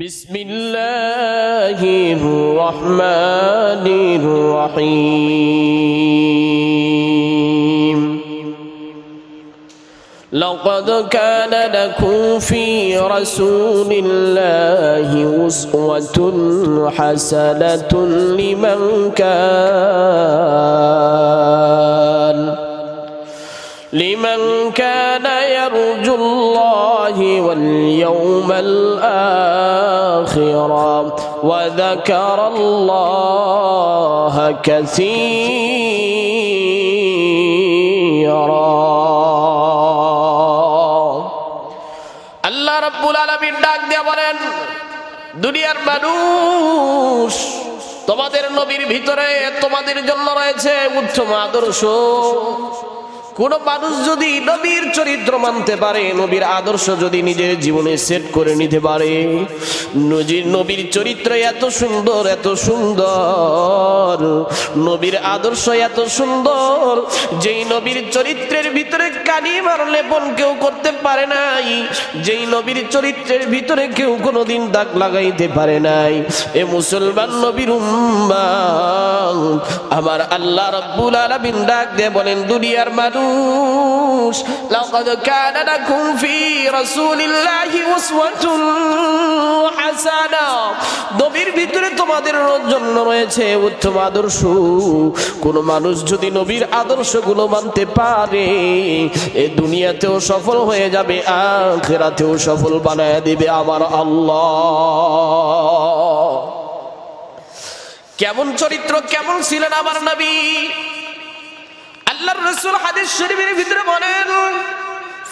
বিসমিল্লাহির রহমানির রহিম লাকাদ কানা লাকুম ফি রাসূলিল্লাহি উসওয়াতুন হাসানাতুন লিমান কানা ইয়ারজুল্লাহি ওয়াল ইয়াউমাল আখিরা ওয়া যাকারাল্লাহা কাসীরা। আল্লাহ রাব্বুল আলামিন ডাক দিয়ে বলেন, দুনিয়ার মানুষ, তোমাদের নবীর ভিতরে তোমাদের জন্য রয়েছে উত্তম আদর্শ। কোন মানুষ যদি নবীর চরিত্র মানতে পারে, নবীর আদর্শ যদি নিজের জীবনে সেট করে নিতে পারে, নবীর চরিত্র এত সুন্দর, এত সুন্দর, নবীর আদর্শ এত সুন্দর, যেই নবীর চরিত্রের ভিতরে কালিমার লেপন কেউ করতে পারে নাই, যেই নবীর চরিত্রের ভিতরে কেউ কোনোদিন দাগ লাগাইতে পারে নাই। এ মুসলমান নবীর উম্মাহ, আমার আল্লাহ রাব্বুল আলামিন ডাক দিয়ে বলেন, দুনিয়ার মানুষ, লাকাদ কানা লাকুম ফি রাসূলিল্লাহি উসওয়াতুন হাসানা, নবীর ভিতরে তোমাদের জন্য রয়েছে উত্তম আদর্শ। কোন মানুষ যদি নবীর আদর্শগুলো মানতে পারে, এই দুনিয়াতেও সফল হয়ে যাবে, আখিরাতেও সফল বানায় দিবে আমার আল্লাহ। কেমন চরিত্র, কেমন ছিলেন আমার নবী? আল্লাহর রাসূল হাদিস শরীফের ভিতরে বলেন,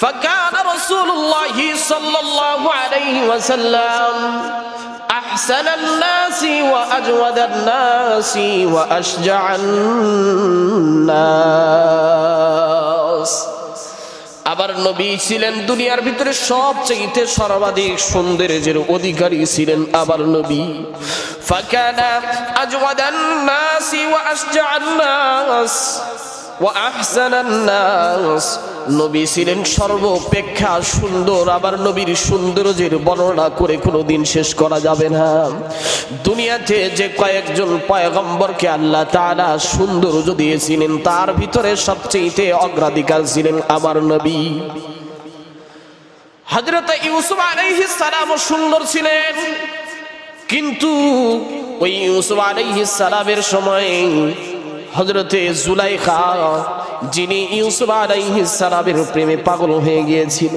ফাকানা রাসূলুল্লাহি সাল্লাল্লাহু আলাইহি ওয়াসাল্লাম আহসানান নাসি ওয়া আজওয়াদান নাসি ওয়া আশজাআন নাস। আবার নবী ছিলেন দুনিয়ার ভিতরে সবচেয়ে সর্বাধিক সৌন্দর্যের অধিকারী ছিলেন আবার নবী। ফাকানা আজওয়াদান নাসি ওয়া আশজাআন নাস ওয়া আহসানান নাস, নবী ছিলেন সর্বাপেক্ষা সুন্দর। আবার নবীর সৌন্দর্যের বর্ণনা করে কোনোদিন শেষ করা যাবে না। দুনিয়াতে যে কয়েকজন পয়গম্বরকে আল্লাহ তাআলা সৌন্দর্য দিয়েছিলেন, তার ভিতরে সবচেয়ে অগ্রাধিকার ছিলেন আমার নবী। হযরত ইউসুফ আলাইহিস সালাম সুন্দর ছিলেন, কিন্তু ওই ইউসুফ আলাইহিস সালামের সময় হযরতে জুলাইখা, যিনি ইউসুফ আলাইহিস সালামের প্রেমে পাগল হয়ে গিয়েছিল,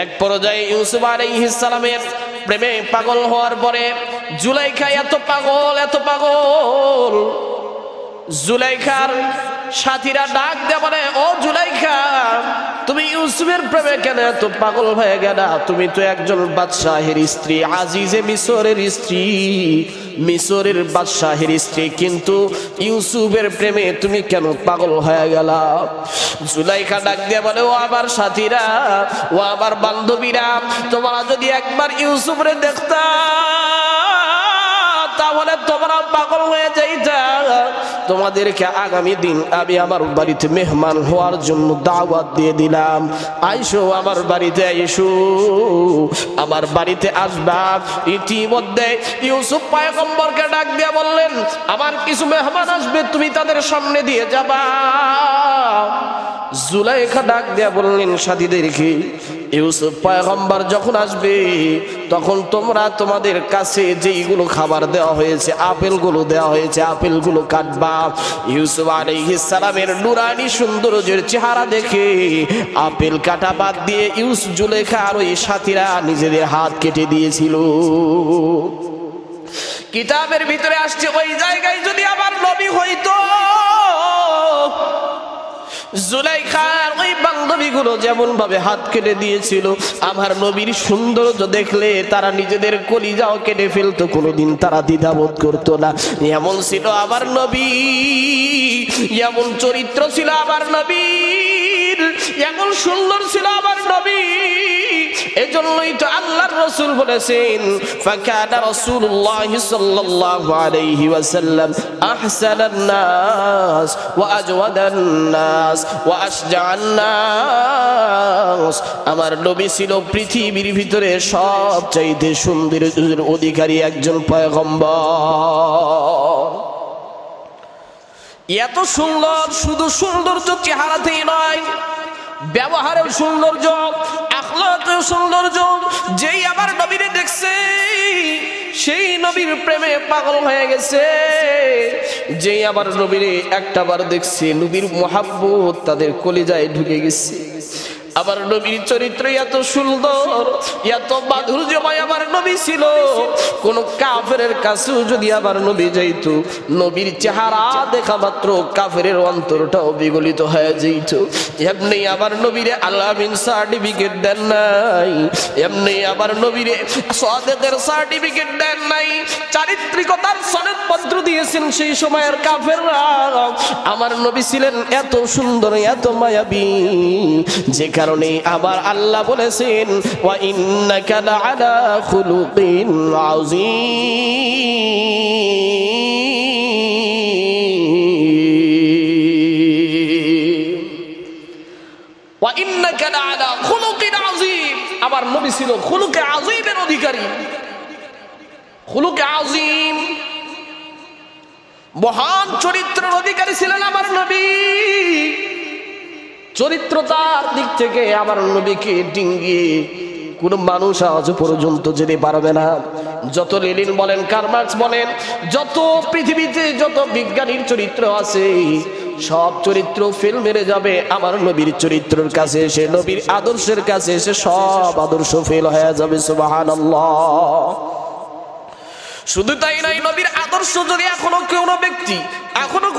এক পর্যায়ে ইউসুফ আলাইহিস সালামের প্রেমে পাগল হওয়ার পরে জুলাইখা এত পাগল, জুলাইখার সাথীরা ডাক দিয়ে বলে, ও জুলাইখা, তুমি ইউসুফের প্রেমে কেন এত পাগল হয়ে গেলা? তুমি তো একজন বাদশাহের স্ত্রী, আজিজে মিশরের স্ত্রী, মিশরের বাদশাহের স্ত্রী, কিন্তু ইউসুফের প্রেমে তুমি কেন পাগল হয়ে গেলা? জুলাইখা ডাক দিয়ে বলে, ও আমার সাথীরা, ও আমার বান্ধবীরা, তোমরা যদি একবার ইউসুফরে দেখতা, তাহলে তোমরা পাগল হয়ে যাইতা। তোমাদেরকে আগামী দিন আমি আমার বাড়িতে মেহমান হওয়ার জন্য দাওয়াত দিয়ে দিলাম, আইসো আমার বাড়িতে, আইসো আমার বাড়িতে আসবা। ইতিমধ্যে ইউসুফ পয়গম্বরকে ডাক দিয়ে বললেন, আমার কিছু মেহমান আসবে, তুমি তাদের সামনে দিয়ে যাবা। জুলাইখা ডাক দিয়ে বললেন সাথীদেরকে, ইউসুফ পয়গম্বর যখন আসবে, তখন তোমরা তোমাদের কাছে যেইগুলো খাবার দেওয়া হয়েছে, আপেলগুলো দেওয়া হয়েছে, আপেলগুলো কাটবা। ইউসুফ আলাইহিস সালামের নুরানি সৌন্দর্যের চেহারা দেখে আপেল কাটা বাদ দিয়ে জুলাইখা আর ওই সাথীরা নিজেদের হাত কেটে দিয়েছিল। কিতাবের ভিতরে আসছে, ওই জায়গায় যদি আবার নবী হইতো, জুলাইখার ওই বান্ধবীগুলো যেমন ভাবে হাত কেটে দিয়েছিল, আমার নবীর সৌন্দর্য দেখলে তারা নিজেদের কলিজাও কেটে ফেলতো, কোনোদিন তারা দ্বিধাবোধ করতো না। এমন ছিল আবার নবী, এমন চরিত্র ছিল আবার নবীর। এমন সুন্দর ছিল আমার নবী, এজন্যই তো আল্লাহর রাসূল বলেছেন ফাকানা রাসূলুল্লাহ সাল্লাল্লাহু আলাইহি ওয়াসাল্লাম আহসানান নাস ওয়া আজওয়াদান নাস ওয়া আশজাআন নাস। আমার নবী ছিল পৃথিবীর ভিতরে সবচাইতে সৌন্দর্যের অধিকারী একজন পয়গম্বর। এত সুন্দর, শুধু সৌন্দর্য চেহারাতেই নয়, ব্যবহারের সৌন্দর্য, আখলাকের সৌন্দর্য। যেই আমার নবীরে দেখছে সেই নবীর প্রেমে পাগল হয়ে গেছে। যেই আমার নবীরে একটাবার দেখছে নবীর মোহাব্বত তাদের কলিজায় ঢুকে গেছে। আমার নবীর চরিত্র এত সুন্দর, এত মাধুর্যময় আমার নবী ছিল, কোন কাফেরের কাছেও যদি আমার নবী যাইতো, নবীর চেহারা দেখা মাত্র কাফেরের অন্তরটাও বিগলিত হয়ে যাইত। এমনি আমার নবীরে আলামিন সার্টিফিকেট দেন নাই, এমনি আমার নবীরে সাদেকের সার্টিফিকেট দেন নাই, চারিত্রিকতার সনদপত্র দিয়েছেন সেই সময়ের কাফেররা। আমার নবী ছিলেন এত সুন্দর, এত মায়াবী, যে কারণে আবার আল্লাহ বলেছেন ওয়া ইন্নাকা লাআলা খুলুকিন আযীম, ওয়া ইন্নাকা লাআলা খুলুকিন আযীম। আমার নবী ছিল খুলুকে আযীমের অধিকারী, খুলুকে আযীম, মহান চরিত্রের অধিকারী ছিলেন আমার নবী। চরিত্রতার দিক থেকে আমার নবীকে ডিঙ্গিয়ে কোন মানুষ আজ পর্যন্ত যেতে পারবে না। যত লেনিন বলেন, কার্ল মার্কস বলেন, যত পৃথিবীতে যত বিজ্ঞানীর চরিত্র আছে, সব চরিত্র ফেল মেরে যাবে আমার নবীর চরিত্রের কাছে এসে, নবীর আদর্শের কাছে এসে সব আদর্শ ফেল হয়ে যাবে। সুবহানাল্লাহ। শুধু তাই নাই, নবীর আদর্শ যদি এখনো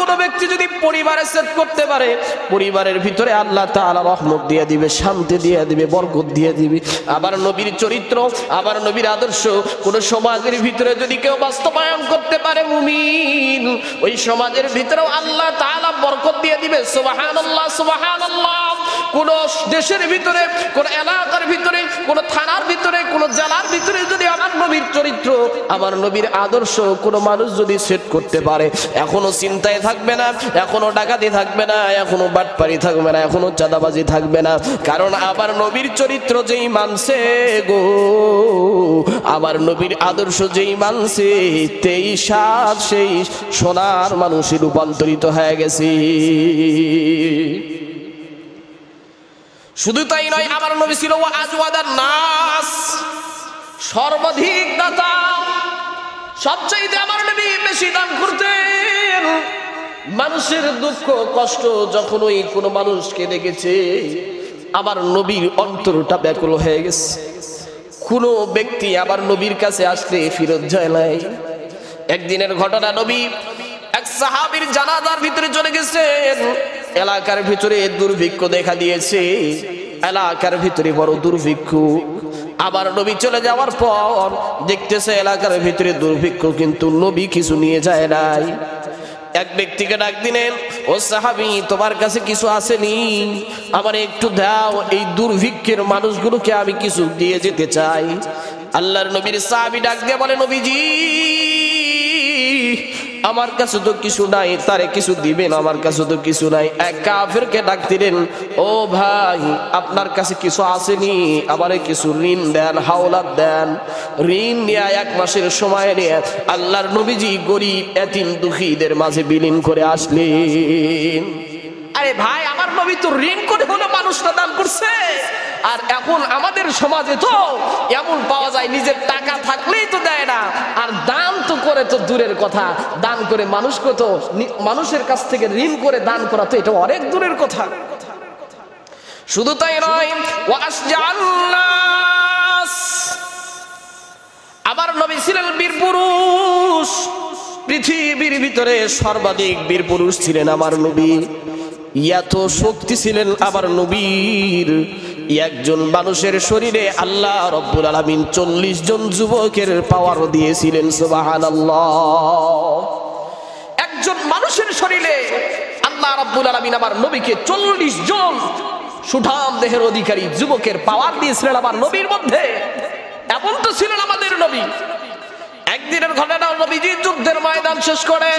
কোনো ব্যক্তি যদি পরিবারে সেট করতে পারে, পরিবারের ভিতরে আল্লাহ তাআলা রহমত দিয়ে দিবে, শান্তি দিয়ে দিবে, বরকত দিয়ে দিবে। আবার নবীর চরিত্র, আবার নবীর আদর্শ কোন সমাজের ভিতরে যদি কেউ বাস্তবায়ন করতে পারে মুমিন, ওই সমাজের ভিতরেও আল্লাহ তাআলা বরকত দিয়ে দিবে। সুবহানাল্লাহ, সুবহানাল্লাহ। কোন দেশের ভিতরে, কোন এলাকার ভিতরে, কোন থানার ভিতরে, কোন জেলার ভিতরে যদি আমার নবীর চরিত্র, আমার নবীর আদর্শ কোন মানুষ যদি সেট করতে পারে, এখনো চিন্তায় থাকবে না, এখনো ডাকাতি থাকবে না, এখনো বাটপারি থাকবে না, এখনো চাঁদাবাজি থাকবে না। কারণ আমার নবীর চরিত্র যেই মানছে গো, আমার নবীর আদর্শ যেই মানছে, তেই সাত সেই সোনার মানুষে রূপান্তরিত হয়ে গেছে। শুধু তাই নয়, আমার নবী ছিল আজওয়াদান নাস, সর্বাধিক দাতা। সবচাইতে আমার নবী বেশি দান করতেন। মানুষের দুঃখ কষ্ট যখন ওই কোনো মানুষকে দেখেছে, আমার নবীর অন্তরটা ব্যাকুল হয়ে গেছে। কোনো ব্যক্তি আমার নবীর কাছে আসলে ফিরত যায় নাই। একদিনের ঘটনা, নবী এক সাহাবীর জানাজার ভিতরে চলে গেছেন। এলাকার ভিতরে দুর্ভিক্ষ দেখা দিয়েছে, এলাকার ভিতরে বড় দুর্ভিক্ষ। আবার নবী চলে যাওয়ার পর দেখতেছে এলাকার ভিতরে দুর্ভিক্ষ, কিন্তু নবী কিছু নিয়ে যায় নাই। এক ব্যক্তিকে ডাক দিলেন, ও সাহাবী, তোমার কাছে কিছু আসেনি? আমার একটু দাও, এই দুর্ভিক্ষের মানুষগুলোকে আমি কিছু দিয়ে যেতে চাই। আল্লাহর নবীর সাহাবী ডাক দিয়ে বলে, নবীজি, আমার কাছে তো কিছু নাই, তারে কিছু দিবেন, আমার কাছে তো কিছু নাই। এক কাফেরকে ডাক দিলেন, ও ভাই, আপনার কাছে কিছু আসেনি? আমারে কিছু ঋণ দেন, হাওলাত দেন। ঋণ নিয়ে 1 মাসের সময় নিয়ে আল্লাহর নবীজি গরিব এতিম দুঃখীদের মাঝে বিলীন করে আসলেন। আরে ভাই, আমার নবী তো ঋণ করে হলো মানুষটা দান করছে। আর এখন আমাদের সমাজে তো এমন পাওয়া যায়, নিজের টাকা থাকলেই তো দেয় না, আর দান তো করে তো দূরের কথা, দান করে মানুষকে তো, মানুষের কাছ থেকে ঋণ করে দান করা তো এটা অনেক দূরের কথা। শুধু তাই নয়, আমার নবী ছিলেন বীর পুরুষ। পৃথিবীর ভিতরে সর্বাধিক বীর পুরুষ ছিলেন আমার নবী। এত শক্তি ছিলেন আমার নবীর, একজন মানুষের শরীরে আল্লাহ রব্বুল আলামিন 40 জন যুবকের পাওয়ার দিয়েছিলেন। সুবহানাল্লাহ। একজন মানুষের শরীরে আল্লাহ রব্বুল আলামিন আমার নবীকে 40 জন সুঠাম দেহের অধিকারী যুবকের পাওয়ার দিয়েছিলেন আমার নবীর মধ্যে। এমন তো ছিলেন আমাদের নবী। একদিনের ঘটনা, নবীজি যুদ্ধের ময়দান শেষ করে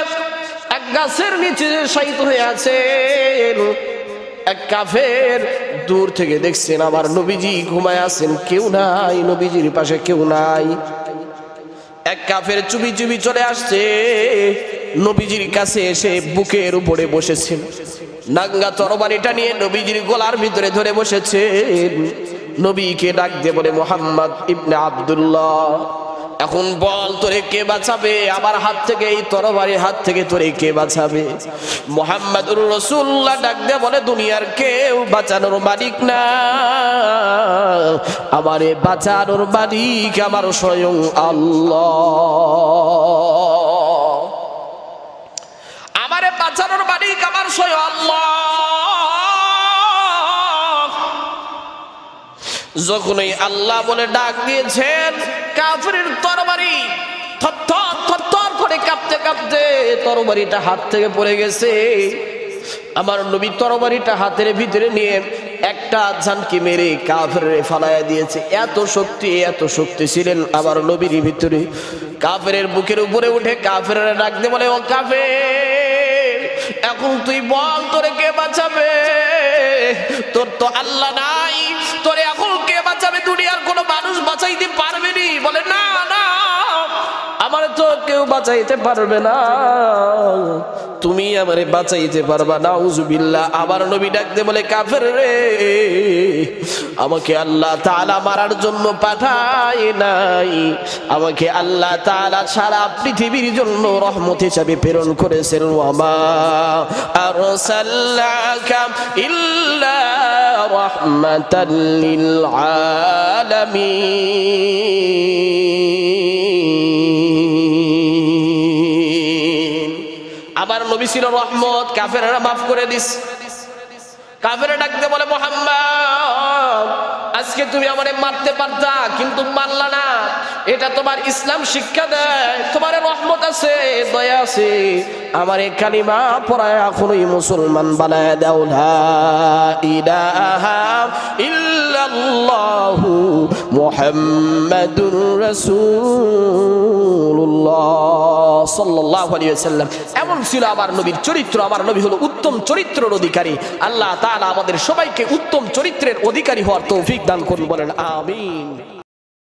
এক গাছের নিচে শায়িত হয়ে আছেন। এক কাফের দূর থেকে দেখছেন আমার নবীজি ঘুমায় আছেন, কেউ নাই, নবীজির পাশে কেউ নাই। এক কাফের চুপি চুপি চলে আসছে, নবীজির কাছে এসে বুকের উপরে বসেছেন, নাঙ্গা তরবারিটা নিয়ে নবীজির গলার ভিতরে ধরে বসেছেন। নবীকে ডাক দিয়ে বলে, মুহাম্মদ ইবনে আব্দুল্লাহ, এখন বল তোরে কে বাঁচাবে? আমার হাত থেকে, এই তরবারির হাত থেকে তোরে কে বাঁচাবে? মুহাম্মদুর রাসূলুল্লাহ ডাক দিয়ে বলে, দুনিয়ার কেউ বাঁচানোর মালিক না, আমারে বাঁচানোর মালিক আমার স্বয়ং আল্লাহ। আমারে বাঁচানোর মালিক আমার স্বয়ং আল্লাহ। যখনই আল্লাহ বলে ডাক দিয়েছেন, কাফিরের তরবারি থরথর থরথর করে কাঁপতে কাঁপতে তরবারিটা হাত থেকে পড়ে গেছে। আমার নবী তরবারিটা হাতের ভিতরে নিয়ে একটা ঝানকি মেরে কাফেরে ফালায়া দিয়েছে। এত শক্তি ছিলেন আমার নবীর ভিতরে। কাফেরের বুকের উপরে উঠে কাফেররা ডাক দিয়ে বলে, ও কাফের, এখন তুই বল তোরে কে বাঁচাবে? তোর তো আল্লাহ নাই, তোরে এখন কে বাঁচাবে? দুনিয়ার কোনো মানুষ বাঁচাইতে পারবে নি? বলে, না না, আমার তো কেউ বাঁচাইতে পারবে না, তুমি আমারে বাঁচাইতে পারবা। নাউজুবিল্লাহ। আবার নবী ডাকতে বলে, কাফের রে, আমাকে আল্লাহ তাআলা মারার জন্য পাঠায় নাই, আমাকে আল্লাহ তাআলা সারা পৃথিবীর জন্য রহমত হিসেবে প্রেরণ করেছেন। ওয়ামা আরসালনাকা ইল্লা রাহমাতাল লিল আলামিন। আমার নবী ছিল রহমত, কাফেররা মাফ করে দিস। কাফেররা ডাকতে বলে, মুহাম্মদ, আজকে তুমি আমারে মারতে পারতা, কিন্তু মারলা না। এটা তোমার ইসলাম শিক্ষা দেয়, তোমার রহমত আছে, দয়া আছে। আমার এই কালিমা পড়ায় এখনই মুসলমান বানায় দাও। লা ইলাহা ইল্লাল্লাহু মুহাম্মাদুর রাসূলুল্লাহ সাল্লাল্লাহু আলাইহি ওয়াসাল্লাম। এমন ছিল আমার নবীর চরিত্র। আমার নবী হলো উত্তম চরিত্রের অধিকারী। আল্লাহ তাআলা আমাদের সবাইকে উত্তম চরিত্রের অধিকারী হওয়ার তৌফিক দান করুন, বলেন আমিন।